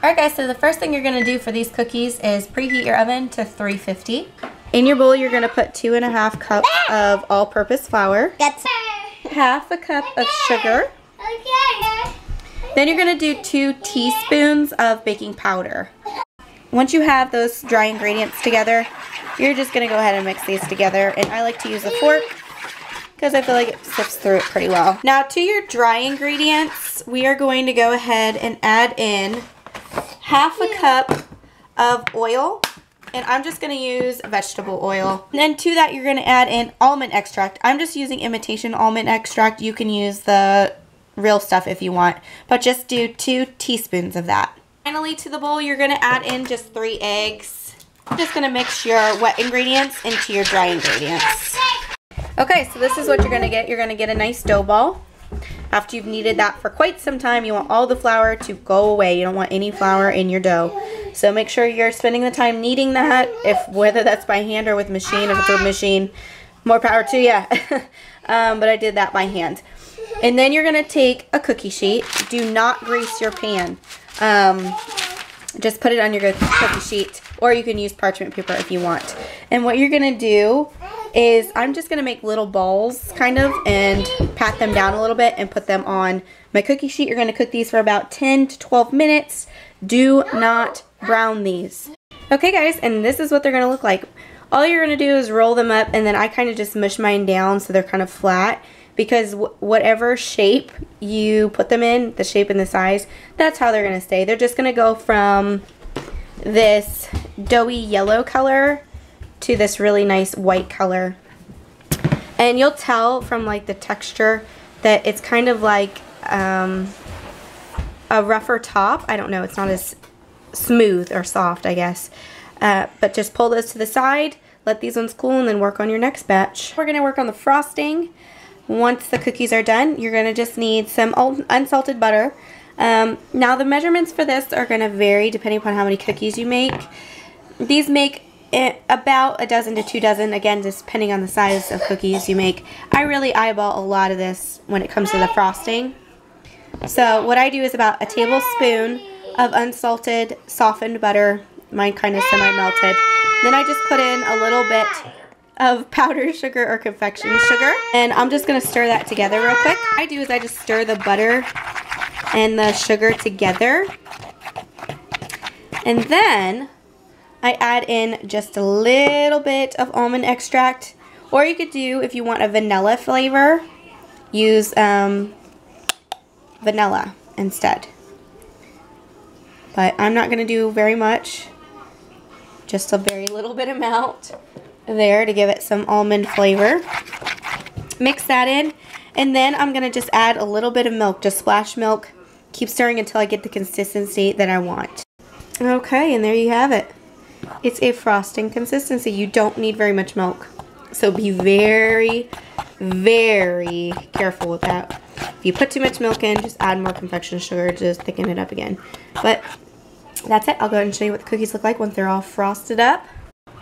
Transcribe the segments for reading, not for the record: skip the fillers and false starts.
Alright guys, so the first thing you're going to do for these cookies is preheat your oven to 350. In your bowl you're going to put 2.5 cups of all-purpose flour. That's half a cup of sugar. Then you're going to do 2 teaspoons of baking powder. Once you have those dry ingredients together, you're just going to go ahead and mix these together. And I like to use a fork because I feel like it sifts through it pretty well. Now to your dry ingredients, we are going to go ahead and add in half a cup of oil. And I'm just going to use vegetable oil. And then to that, you're going to add in almond extract. I'm just using imitation almond extract. You can use the real stuff if you want. But just do 2 teaspoons of that. Finally, to the bowl, you're going to add in just 3 eggs. I'm just going to mix your wet ingredients into your dry ingredients. Okay, so this is what you're going to get. You're going to get a nice dough ball. After you've kneaded that for quite some time, you want all the flour to go away. You don't want any flour in your dough. So make sure you're spending the time kneading that, whether that's by hand or with machine. If it's a machine, more power to you. But I did that by hand. And then you're going to take a cookie sheet. Do not grease your pan. Just put it on your cookie sheet, or you can use parchment paper if you want. And what you're going to do is I'm just going to make little balls kind of and pat them down a little bit and put them on my cookie sheet. You're going to cook these for about 10 to 12 minutes. Do not brown these. Okay guys, and this is what they're going to look like. All you're going to do is roll them up, and then I kind of just mush mine down so they're kind of flat, because whatever shape you put them in, the shape and the size, that's how they're going to stay. They're just going to go from this doughy yellow color to this really nice white color. And you'll tell from like the texture that it's kind of like a rougher top. I don't know, it's not as smooth or soft, I guess. But just pull those to the side, let these ones cool, and then work on your next batch. We're going to work on the frosting. Once the cookies are done, you're going to just need some unsalted butter. Now the measurements for this are going to vary depending upon how many cookies you make. These make about a dozen to 2 dozen, again, just depending on the size of cookies you make. I really eyeball a lot of this when it comes to the frosting. So what I do is about a tablespoon of unsalted softened butter, mine kind of semi-melted. Then I just put in a little bit of powdered sugar or confection sugar, and I'm just going to stir that together real quick. What I do is I just stir the butter and the sugar together, and then I add in just a little bit of almond extract, or you could do, if you want a vanilla flavor, use vanilla instead. But I'm not going to do very much, just a very little bit amount there to give it some almond flavor. Mix that in, and then I'm going to just add a little bit of milk, just splash milk. Keep stirring until I get the consistency that I want. Okay, and there you have it. It's a frosting consistency. You don't need very much milk, so be very, very careful with that. If you put too much milk in, just add more confection sugar to just thicken it up again. But that's it. I'll go ahead and show you what the cookies look like once they're all frosted up.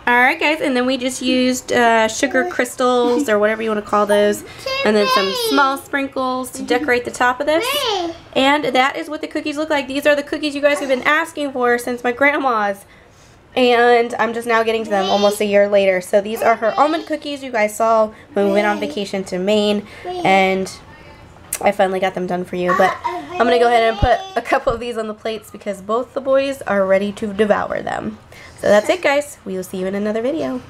Alright guys, and then we just used sugar crystals, or whatever you want to call those, and then some small sprinkles to decorate the top of this. And that is what the cookies look like. These are the cookies you guys have been asking for since my grandma's. And I'm just now getting to them almost a year later. So these are her almond cookies you guys saw when we went on vacation to Maine, and I finally got them done for you. But I'm going to go ahead and put a couple of these on the plates because both the boys are ready to devour them. So that's it guys. We will see you in another video.